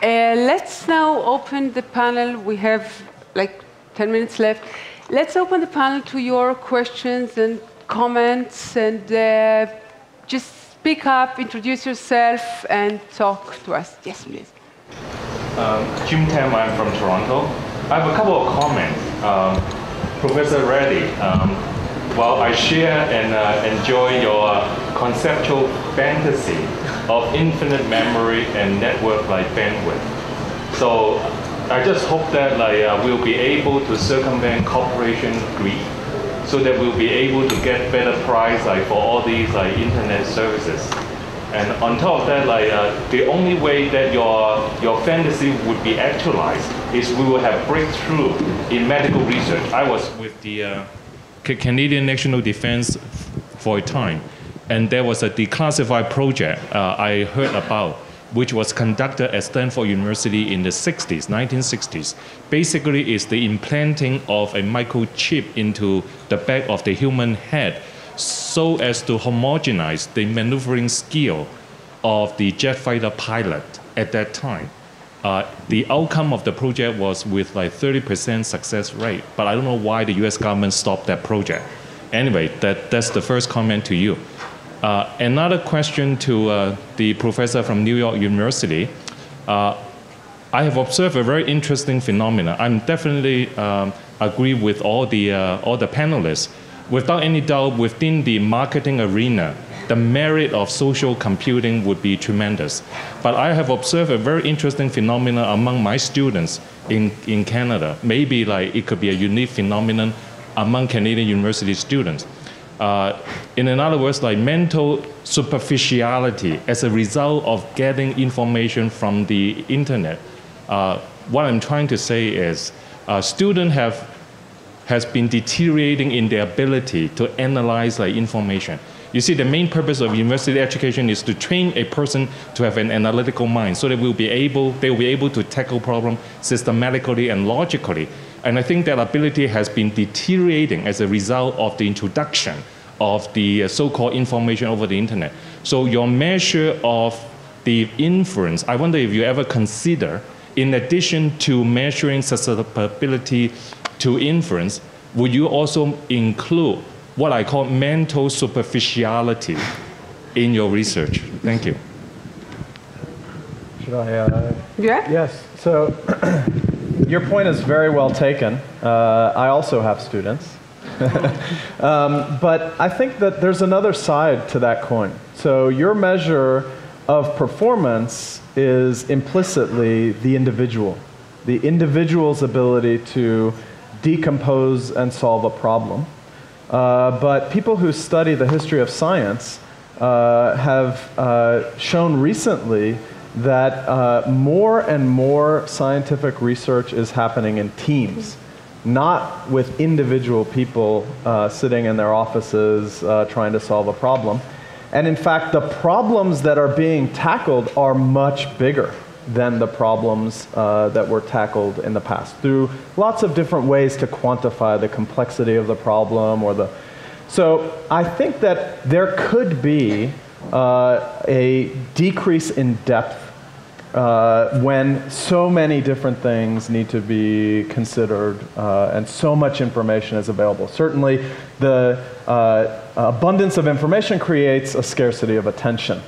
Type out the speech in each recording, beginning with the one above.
Let's now open the panel. We have like 10 minutes left. Let's open the panel to your questions and comments, and just speak up, introduce yourself, and talk to us. Yes, please. Jim Tam, I'm from Toronto. I have a couple of comments. Professor Reddy, well, I share and enjoy your conceptual fantasy of infinite memory and network-like bandwidth. So I just hope that we'll be able to circumvent corporation greed, so that we'll be able to get better price for all these internet services. And on top of that, the only way that your fantasy would be actualized is we will have breakthrough in medical research. I was with the Canadian National Defense for a time, and there was a declassified project I heard about, which was conducted at Stanford University in the 1960s. Basically, it's the implanting of a microchip into the back of the human head so as to homogenize the maneuvering skill of the jet fighter pilot at that time. The outcome of the project was with 30% success rate, but I don't know why the US government stopped that project. Anyway, that's the first comment to you. Another question to the professor from New York University. I have observed a very interesting phenomenon. I'm definitely agree with all the panelists. Without any doubt, within the marketing arena, the merit of social computing would be tremendous. But I have observed a very interesting phenomenon among my students in Canada. Maybe it could be a unique phenomenon among Canadian university students. In other words, mental superficiality as a result of getting information from the internet. What I'm trying to say is students has been deteriorating in their ability to analyze information. You see, the main purpose of university education is to train a person to have an analytical mind, so that they will be able to tackle problems systematically and logically. And I think that ability has been deteriorating as a result of the introduction of the so-called information over the internet. So your measure of the inference, I wonder if you ever consider, in addition to measuring susceptibility to inference, would you also include what I call mental superficiality in your research? Thank you. Should I? Yeah? Yes. So your point is very well taken. I also have students. But I think that there's another side to that coin. So your measure of performance is implicitly the individual's ability to decompose and solve a problem. But people who study the history of science have shown recently that more and more scientific research is happening in teams, not with individual people sitting in their offices trying to solve a problem. And in fact, the problems that are being tackled are much bigger than the problems that were tackled in the past, through lots of different ways to quantify the complexity of the problem So I think that there could be a decrease in depth when so many different things need to be considered and so much information is available. Certainly, the abundance of information creates a scarcity of attention,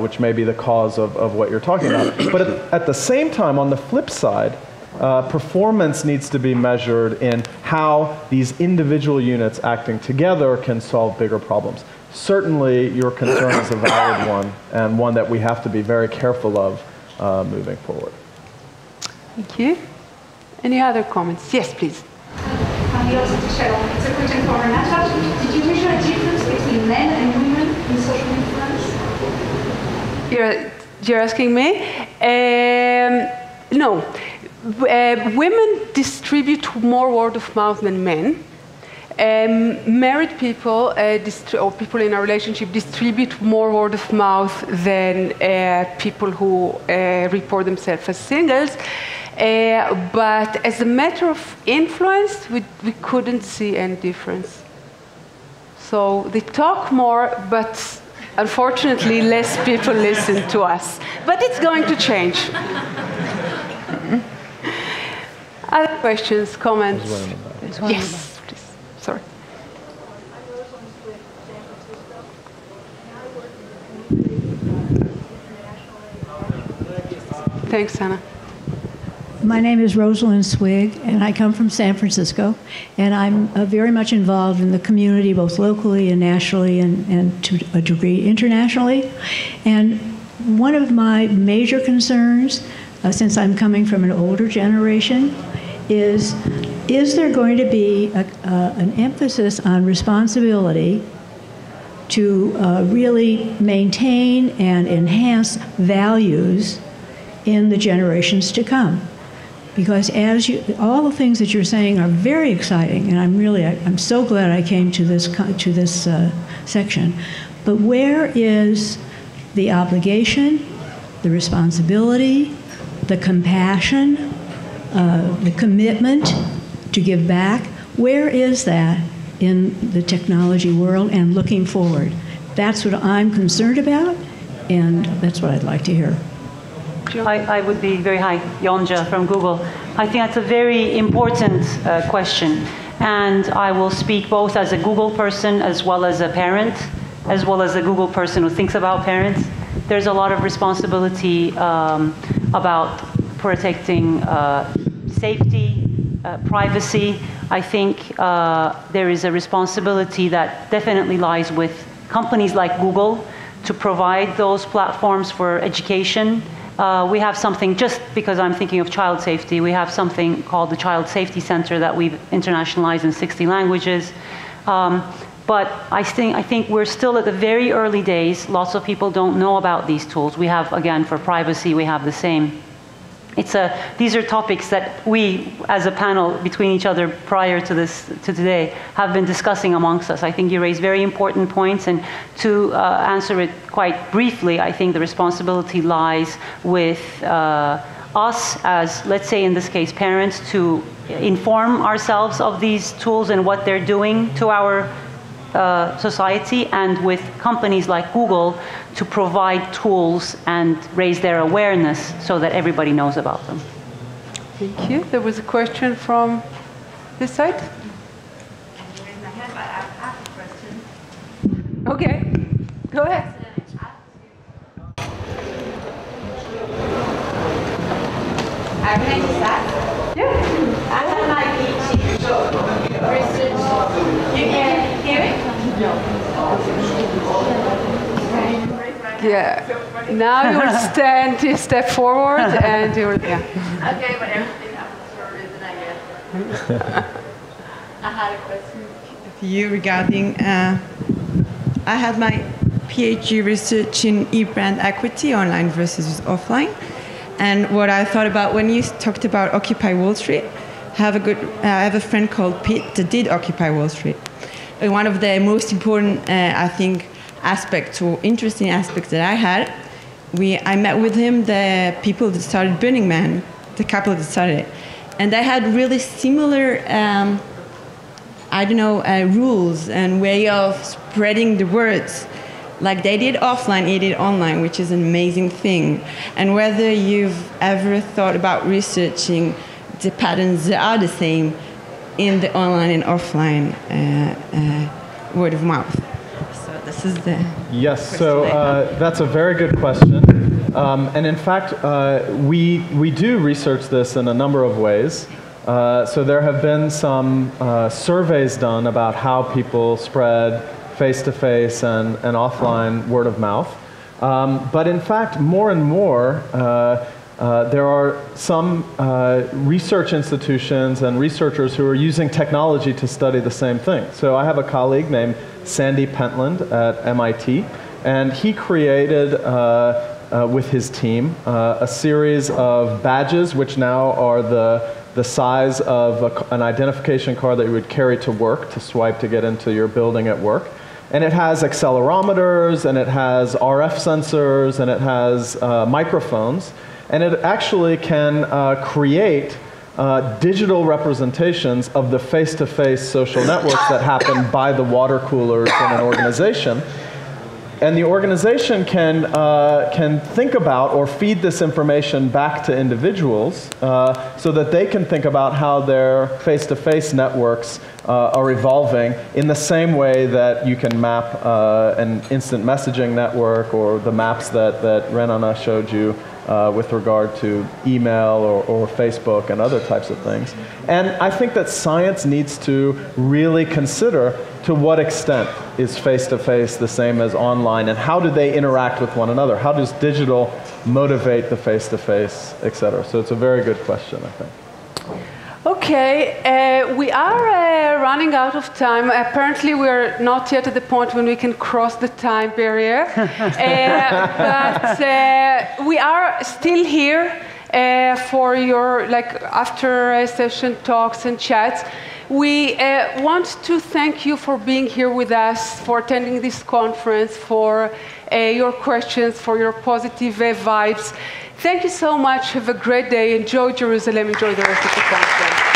which may be the cause of what you're talking about. But at the same time, on the flip side, performance needs to be measured in how these individual units acting together can solve bigger problems. Certainly, your concern is a valid one, and one that we have to be very careful of moving forward. Thank you. Any other comments? Yes, please. It's a question for Renata. Did you measure a difference between men and women in social influence? You're asking me? No. Women distribute more word of mouth than men. Married people or people in a relationship distribute more word of mouth than people who report themselves as singles. But as a matter of influence, we couldn't see any difference. So they talk more, but unfortunately less people listen to us. But it's going to change. Other questions, comments? There's one in the back. There's one in the Yes, please. Sorry. Thanks, Anna. My name is Rosalind Swig, and I come from San Francisco, and I'm very much involved in the community, both locally and nationally, and to a degree internationally. And one of my major concerns, since I'm coming from an older generation, is there going to be an emphasis on responsibility to really maintain and enhance values in the generations to come? Because all the things that you're saying are very exciting, and I'm so glad I came to this section. But where is the obligation, the responsibility, the compassion, the commitment to give back? Where is that in the technology world and looking forward? That's what I'm concerned about, and that's what I'd like to hear. I would be very high, Yonja from Google. I think that's a very important question. And I will speak both as a Google person as well as a parent, as well as a Google person who thinks about parents. There's a lot of responsibility about protecting safety, privacy. I think there is a responsibility that definitely lies with companies like Google to provide those platforms for education. We have something, just because I'm thinking of child safety, we have something called the Child Safety Center that we've internationalized in 60 languages. But I think we're still at the very early days. Lots of people don't know about these tools. We have, again, for privacy, we have the same. These are topics that we, as a panel, between each other prior to today, have been discussing amongst us. I think you raise very important points, and to answer it quite briefly, I think the responsibility lies with us as, let's say in this case, parents, to inform ourselves of these tools and what they're doing to our society, and with companies like Google to provide tools and raise their awareness so that everybody knows about them. Thank you. There was a question from this side. Okay, go ahead. I can I start? Yeah. I have my PhD research. You can hear it? Yeah. Now you will stand a step forward and you will, yeah. Okay, but everything happens for a reason, I guess. I had a question for you regarding, I had my PhD research in e-brand equity, online versus offline. And what I thought about when you talked about Occupy Wall Street, I have a friend called Pete that did Occupy Wall Street. And one of the most important, I think, aspects or interesting aspects that I had, I met with him the people that started Burning Man, the couple that started it. And they had really similar, rules and way of spreading the words. Like they did offline, he did online, which is an amazing thing. And whether you've ever thought about researching the patterns that are the same in the online and offline word of mouth. So this is the Yes, so that's a very good question. And in fact, we do research this in a number of ways. So there have been some surveys done about how people spread face-to-face and offline word of mouth. But in fact, more and more, there are some research institutions and researchers who are using technology to study the same thing. So I have a colleague named Sandy Pentland at MIT, and he created, with his team, a series of badges which now are the size of an identification card that you would carry to work to swipe to get into your building at work. And it has accelerometers, and it has RF sensors, and it has microphones. And it actually can create digital representations of the face-to-face social networks that happen by the water coolers in an organization. And the organization can think about or feed this information back to individuals so that they can think about how their face-to-face networks are evolving in the same way that you can map an instant messaging network or the maps that Renana showed you with regard to email or Facebook and other types of things. And I think that science needs to really consider to what extent is face-to-face the same as online, and how do they interact with one another? How does digital motivate the face-to-face, et cetera? So it's a very good question, I think. Okay, we are running out of time. Apparently, we're not yet at the point when we can cross the time barrier. But we are still here for your after session talks and chats. We want to thank you for being here with us, for attending this conference, for your questions, for your positive vibes. Thank you so much. Have a great day. Enjoy Jerusalem. Enjoy the rest of the conference.